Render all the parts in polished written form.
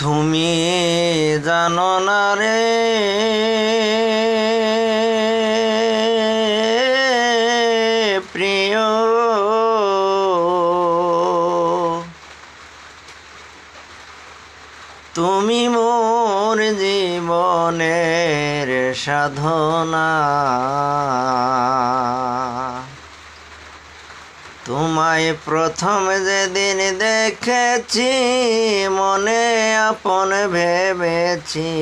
তুমি জানো না রে প্রিয়, তুমি মোর জীবনের সাধনা। তোমায় প্রথম যেদিন দেখেছি মনে আপন ভেবেছি,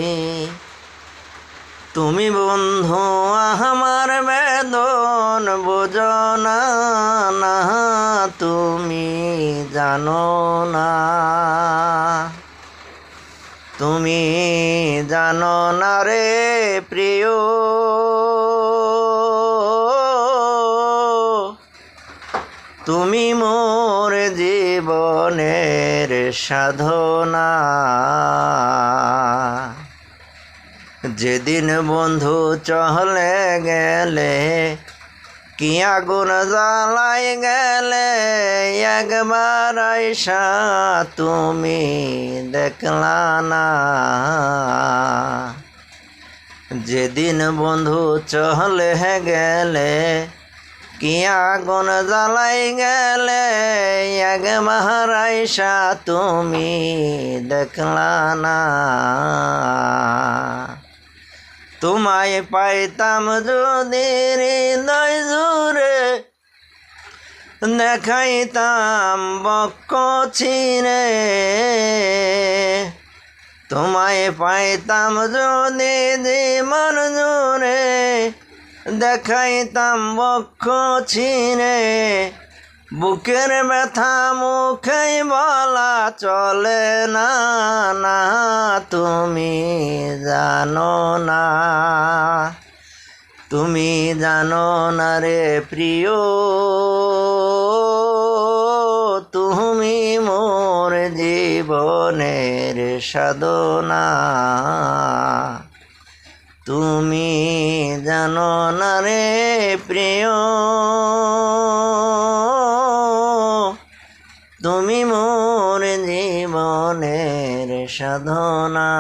তুমি বন্ধু আমার বেদন বোঝো না, না তুমি জানো না, তুমি জানো না রে প্রিয়, তুমি মোর জীবনের সাধনা। যেদিন বন্ধু চলে গেলে, কি আগুন জ্বালাই গেলে, একবার আইসা তুমি দেখলা না। যেদিন বন্ধু চলে গেলে, কি আগুন জ্বালাই গেলে, একবার আইসা তুমি দেখলা না। তোমায় পাইতাম যদি হৃদয় জুড়ে, দেখাইতাম বক্ষ ছিঁড়ে। তোমায় পাইতাম যদি জীবন জুড়ে, দেখাইতাম বক্ষ ছিঁড়ে। বুকের ব্যথা মুখেই বলা চলে না, না তুমি জানো না, তুমি জানো না রে প্রিয়, তুমি মোর জীবনের সাধনা। তুমি জানো না রে প্রিয়, তুমি মোর জীবনের সাধনা।